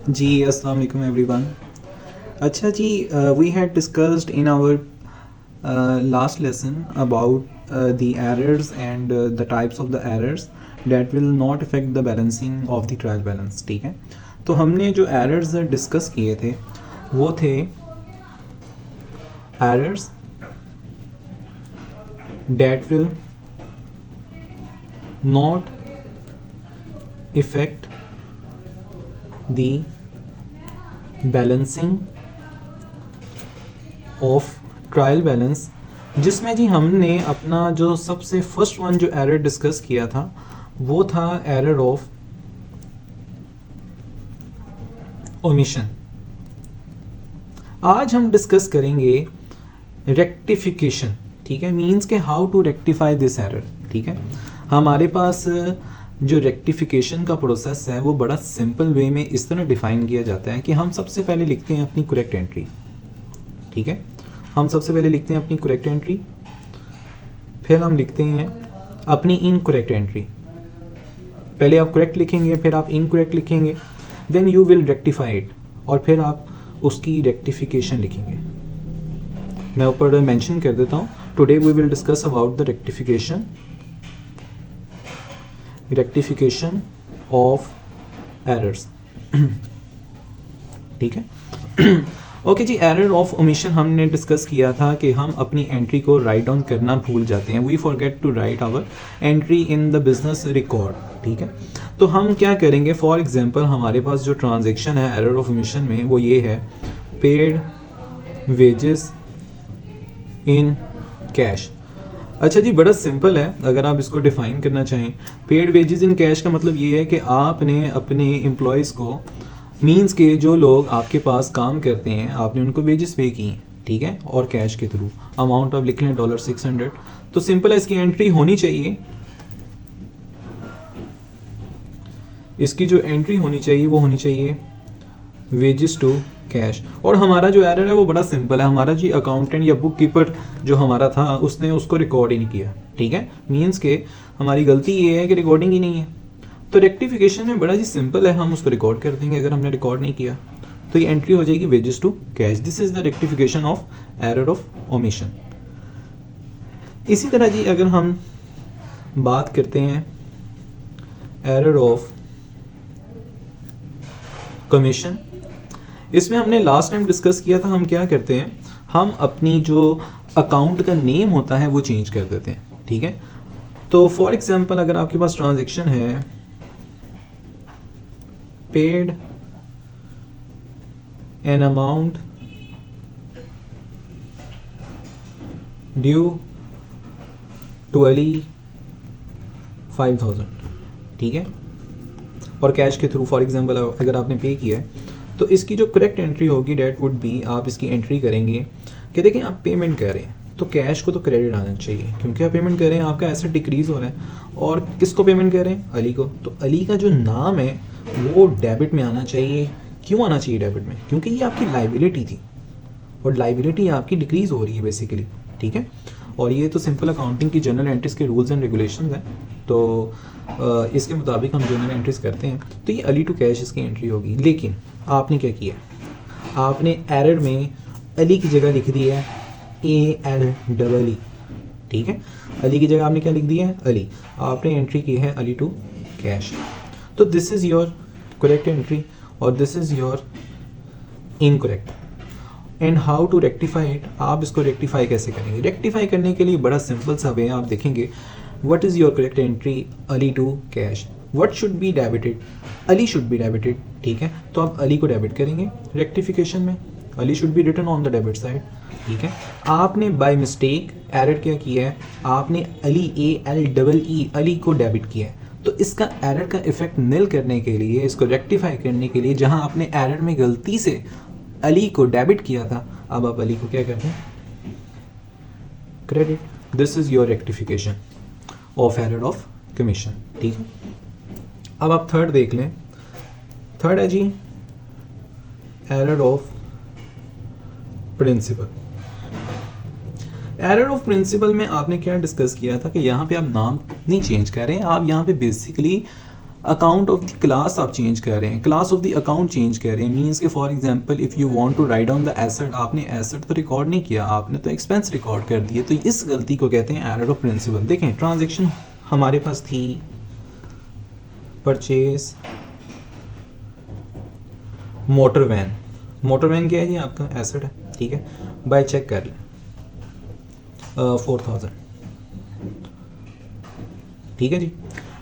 जी अस्सलाम वालेकुम एवरीवन। अच्छा जी, we had discussed in our last lesson about the errors and the types of the errors that will not affect the balancing of the trial balance. ठीक है, तो हमने जो एरर्स डिस्कस किए थे वो थे errors that will not effect the balancing of trial balance, जिसमें जी हमने अपना जो सबसे फर्स्ट वन जो एरर डिस्कस किया था वो था एरर ऑफ ओमिशन। आज हम डिस्कस करेंगे रेक्टिफिकेशन। ठीक है, मींस के how to rectify this error. ठीक है, हमारे पास जो रेक्टिफिकेशन का प्रोसेस है वो बड़ा सिंपल वे में इस तरह डिफाइन किया जाता है कि हम सबसे पहले लिखते हैं अपनी करेक्ट एंट्री। ठीक है, हम सबसे पहले लिखते हैं अपनी करेक्ट एंट्री, फिर हम लिखते हैं अपनी इनकरेक्ट एंट्री। पहले आप करेक्ट लिखेंगे, फिर आप इनकरेक्ट लिखेंगे, then you will rectify it, और फिर आप उसकी रेक्टिफिकेशन लिखेंगे। मैं ऊपर मेंशन कर देता हूँ, today we will discuss about the rectification of errors. ठीक है, ओके जी। एरर ऑफ ओमिशन हमने डिस्कस किया था कि हम अपनी एंट्री को राइट डाउन करना भूल जाते हैं। We forget to write our entry in the business record. ठीक है, तो हम क्या करेंगे, फॉर एग्जांपल हमारे पास जो ट्रांजैक्शन है एरर ऑफ ओमिशन में वो ये है, पेड वेजेस इन कैश। अच्छा जी, बड़ा सिंपल है। अगर आप इसको डिफाइन करना चाहें, पेड वेजेस इन कैश का मतलब ये है कि आपने अपने एम्प्लॉयज़ को, मींस के जो लोग आपके पास काम करते हैं, आपने उनको वेजेस पे की हैं। ठीक है, और कैश के थ्रू अमाउंट आप लिख लें $600। तो सिंपल है, इसकी एंट्री होनी चाहिए, इसकी जो एंट्री होनी चाहिए वो होनी चाहिए वेजेस टू कैश। और हमारा जो एरर है वो बड़ा सिंपल है। हमारा जी अकाउंटेंट या बुक कीपर जो हमारा था उसने उसको रिकॉर्ड ही नहीं किया। ठीक है, मींस के हमारी गलती ये है कि रिकॉर्डिंग ही नहीं है। तो रेक्टिफिकेशन में बड़ा जी सिंपल है, हम उसको रिकॉर्ड कर देंगे। अगर हमने रिकॉर्ड नहीं किया तो ये एंट्री हो जाएगी wages to cash. This is the rectification of error of omission. इसी तरह जी अगर हम बात करते हैं एरर ऑफ कमीशन, इसमें हमने लास्ट टाइम डिस्कस किया था, हम क्या करते हैं, हम अपनी जो अकाउंट का नेम होता है वो चेंज कर देते हैं। ठीक है, तो फॉर एग्जांपल अगर आपके पास ट्रांजैक्शन है paid an amount due to Ali 5000, ठीक है, और कैश के थ्रू फॉर एग्जांपल अगर आपने पे किया है, तो इसकी जो करेक्ट एंट्री होगी डेट वुड बी, आप इसकी एंट्री करेंगे कि देखें आप पेमेंट कर रहे हैं तो कैश को तो क्रेडिट आना चाहिए, क्योंकि आप पेमेंट कर रहे हैं, आपका एसेट डिक्रीज हो रहा है। और किसको पेमेंट कर रहे हैं, अली को, तो अली का जो नाम है वो डेबिट में आना चाहिए। क्यों आना चाहिए डेबिट में, क्योंकि ये आपकी लाइबिलिटी थी और लाइबिलिटी आपकी डिक्रीज हो रही है बेसिकली। ठीक है, और ये तो सिंपल अकाउंटिंग की जनरल एंट्रीज के रूल्स एंड रेगुलेशंस हैं, तो इसके मुताबिक हम जनरल एंट्रीज करते हैं। तो ये अली टू कैश इसकी एंट्री होगी। लेकिन आपने क्या किया, आपने एरर में अली की जगह लिख दी है ALEE। ठीक है, अली की जगह आपने क्या लिख दिया है, अली। आपने एंट्री की है अली टू कैश। तो this is your correct entry और this is your incorrect. And how to rectify it, आप इसको रेक्टिफाई कैसे करेंगे। रेक्टिफाई करने के लिए बड़ा सिंपल सा वे, आप देखेंगे what is your correct entry, Ali to cash, what should be debited, Ali should be debited. ठीक है, तो आप अली को डेबिट करेंगे रेक्टिफिकेशन में, Ali should be written on the debit side. ठीक है, आपने बाय मिस्टेक एरर क्या किया है, आपने अली ALEE अली को डेबिट किया है। तो इसका एरर का इफेक्ट निल करने के लिए, इसको रेक्टिफाई करने के लिए, जहां आपने एरर में गलती से अली को डेबिट किया था, अब आप अली को क्या करते हैं, credit. This is your rectification of error of commission. ठीक है, अब आप थर्ड देख लें। थर्ड है जी error of principle. Error of principle में आपने क्या डिस्कस किया था कि यहाँ पे आप नाम नहीं चेंज कर रहे हैं, आप यहाँ पे basically account of the class आप चेंज कर रहे हैं, class of the account change कर रहे हैं। मीन्स के for example if you want to write down the asset, आपने एसेट तो रिकॉर्ड नहीं किया, आपने तो एक्सपेंस रिकॉर्ड कर दिए। तो इस गलती को कहते हैं एरर ऑफ प्रिंसिपल। देखें ट्रांजेक्शन हमारे पास थी purchase motor van. Motor van क्या है जी? आपका एसेट है, ठीक है। बाय चेक कर लें 4000, ठीक है जी।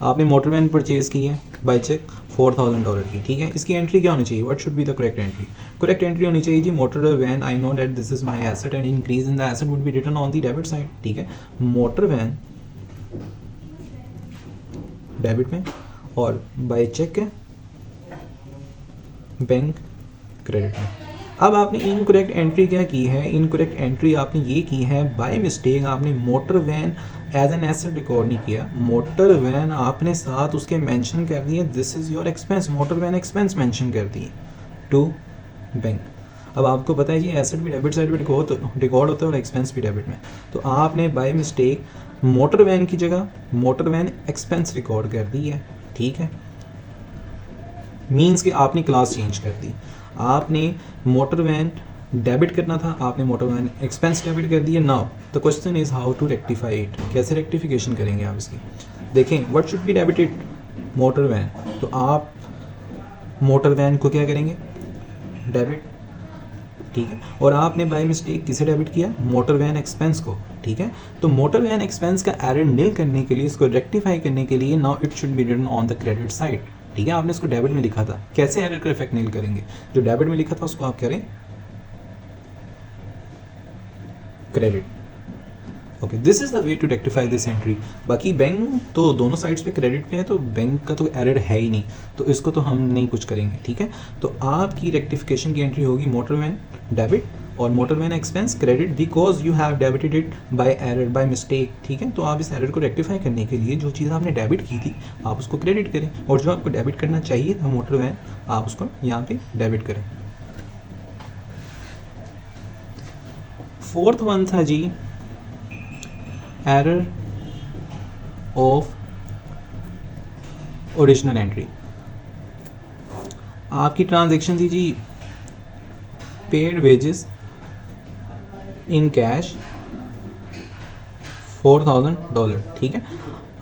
आपने मोटर वैन परचेज की है बाय चेक $4000 की, ठीक है। इसकी एंट्री क्या होनी चाहिए? What should be the correct entry? Correct entry होनी चाहिए जी motor van, I know that this is my asset and increase in the asset would be written on the debit side, ठीक है। मोटर वैन डेबिट में और by cheque है bank credit में। अब आपने इनकरेक्ट एंट्री क्या की है? इनकरेक्ट एंट्री आपने ये की है बाय मिस्टेक आपने motor van as an asset record नहीं किया। मोटर वैन आपने साथ उसके मेंशन कर दिए this is your expense, motor van expense mention कर दिए टू बैंक। अब आपको पता है जी एसेट भी डेबिट साइड पे रिकॉर्ड होता है और एक्सपेंस भी डेबिट में। तो आपने बाय मिस्टेक मोटर वैन की जगह मोटर वैन एक्सपेंस रिकॉर्ड कर दी है, ठीक है। मीन्स कि आपने क्लास चेंज कर दी। आपने मोटर वैन डेबिट करना था, आपने मोटर वैन एक्सपेंस डेबिट कर दिया। Now the question is how to rectify it, कैसे रेक्टिफिकेशन करेंगे आप इसकी? देखें what should be debited? Motor van. तो आप मोटर वैन को क्या करेंगे? डेबिट, ठीक है। और आपने बाय मिस्टेक किसे डेबिट किया? मोटर वैन एक्सपेंस को, ठीक है। तो मोटर वैन एक्सपेंस का एरर निल करने के लिए, इसको रेक्टिफाई करने के लिए now it should be written on the credit side, ठीक है। आपने इसको डेबिट में लिखा था, कैसे एरर का इफेक्ट निल करेंगे? जो डेबिट में लिखा था उसको आप करें credit. Okay, this is the way to rectify this entry. बाकी बैंक तो दोनों साइड्स पे क्रेडिट पे है, तो बैंक का तो एरर है ही नहीं, तो इसको तो हम नहीं कुछ करेंगे, ठीक है। तो आपकी रेक्टिफिकेशन की एंट्री होगी मोटर वैन डेबिट और motor van expense credit because you have debited it by error, by mistake, ठीक है। तो आप इस एरर को रेक्टिफाई करने के लिए जो चीज़ आपने डेबिट की थी आप उसको क्रेडिट करें, और जो आपको डेबिट करना चाहिए था मोटर वैन आप उसको यहाँ पे डेबिट करें। फोर्थ वन था जी एरर ऑफ ओरिजिनल एंट्री। आपकी ट्रांजैक्शन थी जी पेड वेजेस इन कैश $4000, ठीक है।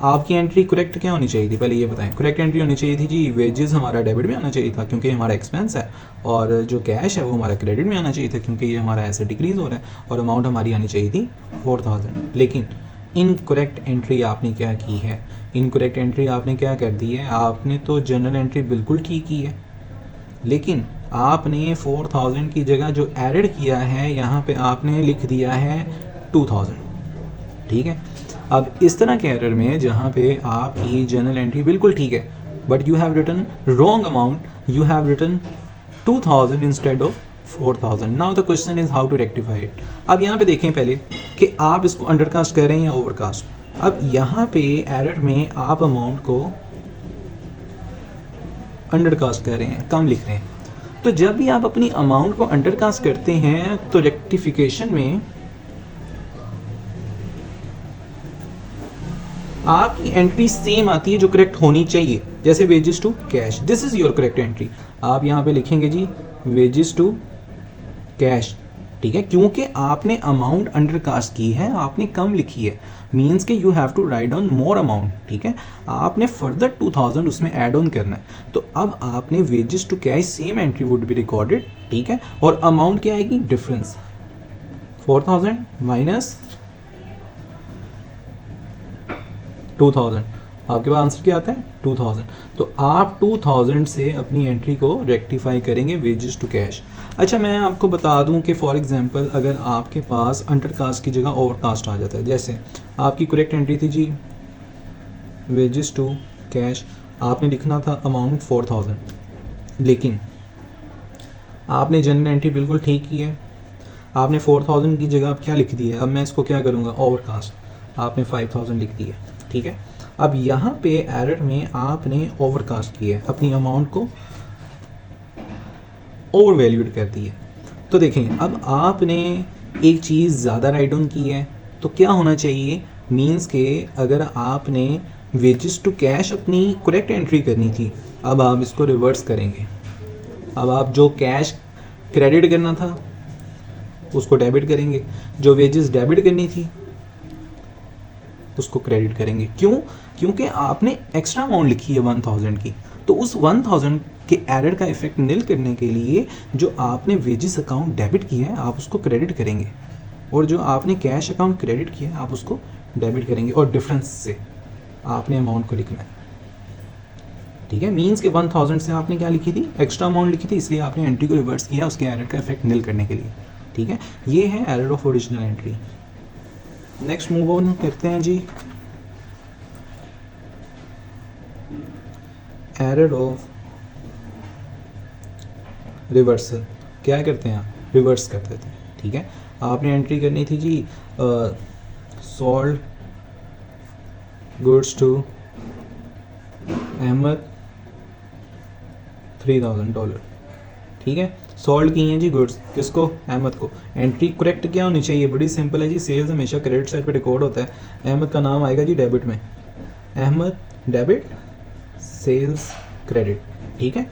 आपकी एंट्री करेक्ट क्या होनी चाहिए थी? पहले ये बताएं। करेक्ट एंट्री होनी चाहिए थी जी वेजेस हमारा डेबिट में आना चाहिए था क्योंकि हमारा एक्सपेंस है, और जो कैश है वो हमारा क्रेडिट में आना चाहिए था क्योंकि ये हमारा ऐसे डिक्रीज हो रहा है, और अमाउंट हमारी आनी चाहिए थी 4000। लेकिन इनकरेक्ट एंट्री आपने क्या की है? इनकरेक्ट एंट्री आपने क्या कर दी है? आपने तो जनरल एंट्री बिल्कुल ठीक की है, लेकिन आपने 4000 की जगह जो एडेड किया है यहाँ पे आपने लिख दिया है 2000, ठीक है। अब इस तरह के एरर में जहाँ पे आपकी जनरल एंट्री बिल्कुल ठीक है but you have written wrong amount, you have written 2000 instead of 4000। Now the question is how to rectify it. अब यहाँ पे देखें पहले कि आप इसको अंडरकास्ट कर रहे हैं या ओवरकास्ट। अब यहाँ पे एरर में आप अमाउंट को अंडरकास्ट कर रहे हैं, कम लिख रहे हैं। तो जब भी आप अपनी अमाउंट को अंडरकास्ट करते हैं तो रेक्टिफिकेशन में आपकी एंट्री सेम आती है जो करेक्ट होनी चाहिए। जैसे wages to cash, this is your correct entry. आप यहाँ पे लिखेंगे जी वेजेस टू कैश, ठीक है, क्योंकि आपने अमाउंट अंडरकास्ट की है, आपने कम लिखी है, मीन्स के you have to write down more amount, ठीक है। आपने फर्दर 2000 उसमें ऐड ऑन करना है। तो अब आपने wages to cash same entry would be recorded, ठीक है, और अमाउंट क्या आएगी? Difference 4000 minus 2000। आपके पास आंसर क्या आता है? 2000। तो आप 2000 से अपनी एंट्री को रेक्टिफाई करेंगे वेजेस टू कैश। अच्छा, मैं आपको बता दूं कि फॉर एग्जांपल अगर आपके पास अंडरकास्ट की जगह ओवरकास्ट आ जाता है, जैसे आपकी करेक्ट एंट्री थी जी वेजेस टू कैश, आपने लिखना था अमाउंट 4000, लेकिन आपने जनरल एंट्री बिल्कुल ठीक की है, आपने 4000 की जगह आप क्या लिख दी है? अब मैं इसको क्या करूँगा? ओवरकास्ट, आपने 5000 लिख दी है, ठीक है। अब यहाँ पे एरर में आपने ओवरकास्ट किया है, अपनी अमाउंट को ओवर वैल्यूड कर दी है। तो देखें अब आपने एक चीज़ ज़्यादा राइट डाउन की है तो क्या होना चाहिए? मीन्स के अगर आपने वेजेस टू कैश अपनी करेक्ट एंट्री करनी थी, अब आप इसको रिवर्स करेंगे। अब आप जो कैश क्रेडिट करना था उसको डेबिट करेंगे, जो वेजेस डेबिट करनी थी उसको क्रेडिट करेंगे। क्यों? क्योंकि आपने एक्स्ट्रा अमाउंट लिखी है 1000 की, तो उस 1000 के एरर का इफेक्ट निल करने के लिए जो आपने वेजेस अकाउंट डेबिट किया है आप उसको क्रेडिट करेंगे, और जो आपने कैश अकाउंट क्रेडिट किया है आप उसको डेबिट करेंगे, और डिफरेंस से आपने अमाउंट को लिखना है। ठीक है, मीन्स के 1000 से आपने क्या लिखी थी, एक्स्ट्रा अमाउंट लिखी थी, इसलिए आपने एंट्री को रिवर्स किया उसके एरर का इफेक्ट निल करने के लिए। ठीक है, ये है error of original entry. Next move on करते हैं जी, एरर ऑफ रिवर्सल। क्या करते हैं आप, रिवर्स कर देते हैं। ठीक है, आपने एंट्री करनी थी जी सोल्ड गुड्स टू अहमद $3000। ठीक है, सोल्ड की हैं जी गुड्स, किसको, अहमद को। एंट्री करेक्ट क्या होनी चाहिए, बड़ी सिंपल है जी, सेल्स हमेशा क्रेडिट साइड पे रिकॉर्ड होता है, अहमद का नाम आएगा जी डेबिट में, अहमद डेबिट, सेल्स क्रेडिट। ठीक है,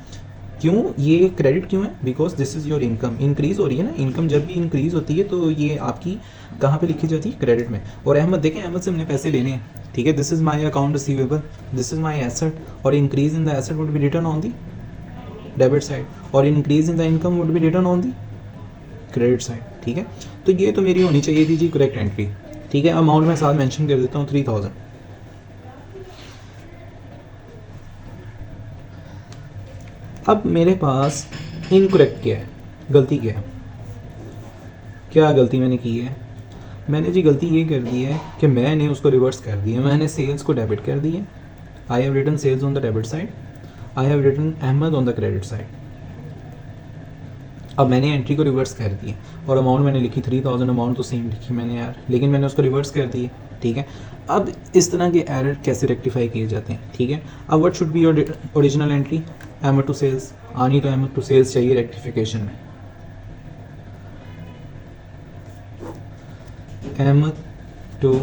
क्यों ये क्रेडिट क्यों है, because this is your income, increase हो रही है ना, इनकम जब भी इंक्रीज होती है तो ये आपकी कहाँ पे लिखी जाती है, क्रेडिट में। और अहमद देखें, अहमद से हमने पैसे लेने हैं, ठीक है, this is my account receivable, this is my asset, और increase in the asset would be return on the debit side, और increase in the income would be return on the credit side. ठीक है, तो ये तो मेरी होनी चाहिए थी जी करेक्ट एंट्री। ठीक है, अमाउंट मैं साथ मेंशन कर देता हूँ 3000। अब मेरे पास इनकरेक्ट क्या है, गलती क्या है, क्या गलती मैंने की है, मैंने जी गलती ये कर दी है कि मैंने उसको रिवर्स कर दिया, मैंने सेल्स को डेबिट कर दिया, I have written sales on the debit side, I have written Ahmed on the credit side. अब मैंने एंट्री को रिवर्स कर दिया और अमाउंट मैंने लिखी 3000, अमाउंट तो सेम लिखी मैंने यार, लेकिन मैंने उसको रिवर्स कर दिया। ठीक है, अब इस तरह के एरर कैसे रेक्टिफाई किए जाते हैं। ठीक है, अब what should be your original entry, Ahmed to sales आनी, तो अहमद टू सेल्स चाहिए रेक्टिफिकेशन में, अहमद टू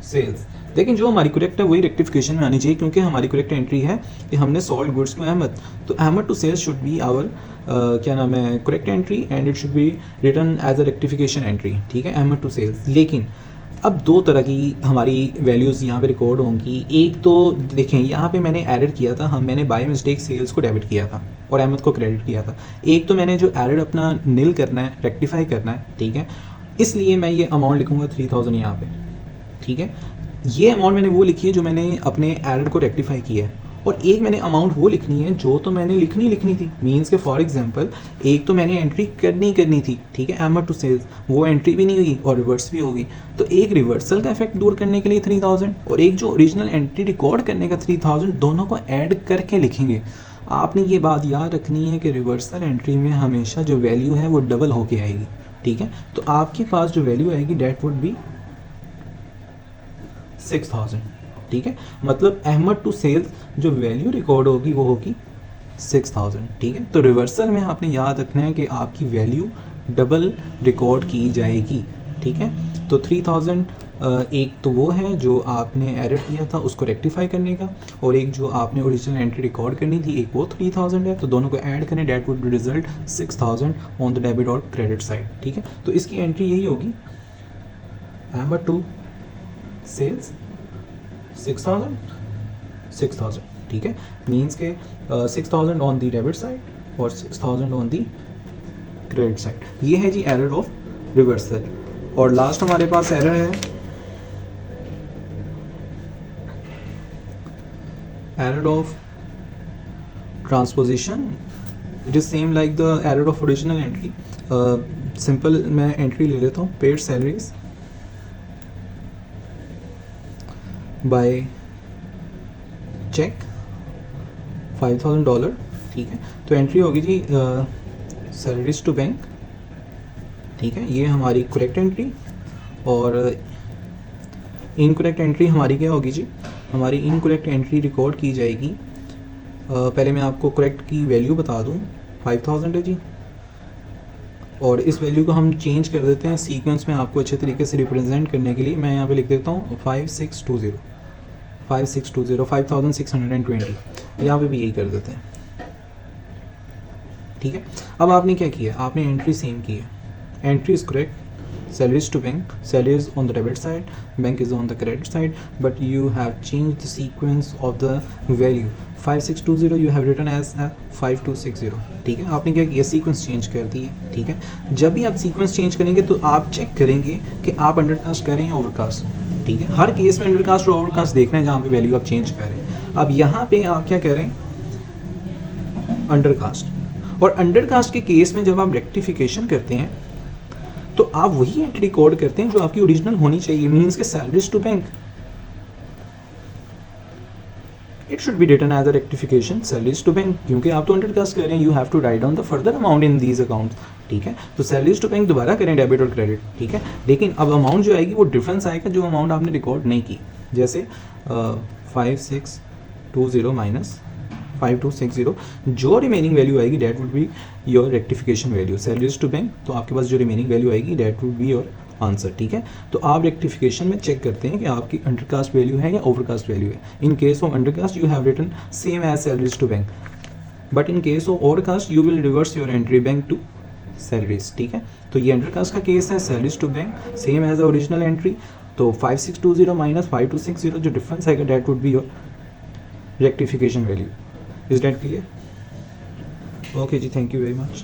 सेल्स। लेकिन जो हमारी करेक्ट है वही रेक्टिफिकेशन में आनी चाहिए, क्योंकि हमारी करेक्ट एंट्री है कि हमने सोल्ड गुड्स को अहमद, तो Ahmed to sales should be our क्या नाम है correct entry, and it should be written as a rectification entry. ठीक है, अहमद टू सेल्स। लेकिन अब दो तरह की हमारी वैल्यूज़ यहाँ पे रिकॉर्ड होंगी। एक तो देखें, यहाँ पे मैंने एरर किया था, मैंने बाय मिस्टेक सेल्स को डेबिट किया था और अहमद को क्रेडिट किया था। एक तो मैंने जो एरर अपना निल करना है, रेक्टिफाई करना है। ठीक है, इसलिए मैं ये अमाउंट लिखूंगा 3000 यहाँ पे। ठीक है, ये अमाउंट मैंने वो लिखी है जो मैंने अपने एरर को रेक्टिफाई किया है, और एक मैंने अमाउंट वो लिखनी है जो तो मैंने लिखनी थी। मीन्स के फॉर एग्जांपल एक तो मैंने एंट्री करनी थी, ठीक है, अहमद टू सेल्स, वो एंट्री भी नहीं हुई और रिवर्स भी होगी, तो एक रिवर्सल का इफेक्ट दूर करने के लिए 3000 और एक जो ओरिजिनल एंट्री रिकॉर्ड करने का 3000, दोनों को ऐड करके लिखेंगे। आपने ये बात याद रखनी है कि रिवर्सल एंट्री में हमेशा जो वैल्यू है वो डबल होके आएगी। ठीक है, तो आपके पास जो वैल्यू आएगी डेट वुड बी 6000। ठीक है, मतलब अहमद टू सेल्स जो वैल्यू रिकॉर्ड होगी वो होगी 6000। ठीक है, तो रिवर्सल में आपने याद रखना है कि आपकी वैल्यू डबल रिकॉर्ड की जाएगी। ठीक है, तो 3000 एक तो वो है जो आपने एरर किया था उसको रेक्टिफाई करने का, और एक जो आपने ओरिजिनल एंट्री रिकॉर्ड करनी थी एक वो 3000 है, तो दोनों को ऐड करें, that would result 6000 on the debit और क्रेडिट साइड। ठीक है, तो इसकी एंट्री यही होगी, अहमद टू सेल्स 6000। ठीक है, मीन्स के 6000 ऑन दी डेबिट साइड और 6000 ऑन दी क्रेडिट साइड। ये है जी एरर ऑफ रिवर्सल। और लास्ट हमारे पास एरर है error of transposition. It is same like the error of original entry. Simple मैं एंट्री ले लेता हूँ, पेड सैलरीज बाय चेक $5000। ठीक है, तो एंट्री होगी जी सैलरीज टू बैंक। ठीक है, ये हमारी करेक्ट एंट्री। और इनकरेक्ट एंट्री हमारी क्या होगी जी, हमारी इनकरेक्ट एंट्री रिकॉर्ड की जाएगी। पहले मैं आपको करेक्ट की वैल्यू बता दूं, 5000 है जी, और इस वैल्यू को हम चेंज कर देते हैं सीक्वेंस में आपको अच्छे तरीके से रिप्रेजेंट करने के लिए। मैं यहाँ पे लिख देता हूँ 5620, 5620 5620 यहाँ पे भी यही कर देते हैं, ठीक है। अब आपने क्या किया, आपने एंट्री सेम की है, entry is correct, salary is to bank, salary is on the debit side, bank is on the credit side, but you have changed the sequence of the value 5620 you have written as 5260, ठीक है। आपने क्या किया, sequence change कर दी है, ठीक है। जब भी आप सीक्वेंस चेंज करेंगे तो आप चेक करेंगे कि आप अंडरकास्ट कर रहे हैं ओवरकास्ट, ठीक है। हर केस में अंडरकास्ट और ओवरकास्ट देख रहे हैं जहाँ पे वैल्यू आप चेंज कर रहे हैं। अब यहाँ पे आप क्या कर रहे हैं, अंडरकास्ट, और अंडरकास्ट के केस में जब आप रेक्टिफिकेशन करते हैं तो आप वही एंट्री रिकॉर्ड करते हैं जो आपकी ओरिजिनल होनी चाहिए, मींस के salaries to bank it should be written as a rectification salaries to bank, क्योंकि आप तो अंडरकास्ट कर रहे हैं, you have to write down the further amount in these accounts, ठीक है। तो सैलरीज टू बैंक दोबारा करें, डेबिट और क्रेडिट, ठीक है। लेकिन अब अमाउंट जो आएगी वो डिफरेंस आएगा जो अमाउंट आपने रिकॉर्ड नहीं की, जैसे 5620 माइनस 5260, जो रिमेनिंग वैल्यू आएगी that would be your rectification value, salaries to bank, तो आपके पास जो रिमेनिंग वैल्यू आएगी that would be your answer, ठीक है। तो आप रेक्टिफिकेशन में चेक करते हैं कि आपकी अंडरकास्ट वैल्यू है या ओवरकास्ट वैल्यू है। In case of undercast you have written same as salaries to bank, but in case of overcast you will reverse your entry bank to salaries, ठीक है। तो ये अंडरकास्ट का केस है, salaries to bank same as the original entry, तो 5620 minus 5260 जो difference आएगा that would be your rectification value. Is that clear? Okay ji, thank you very much.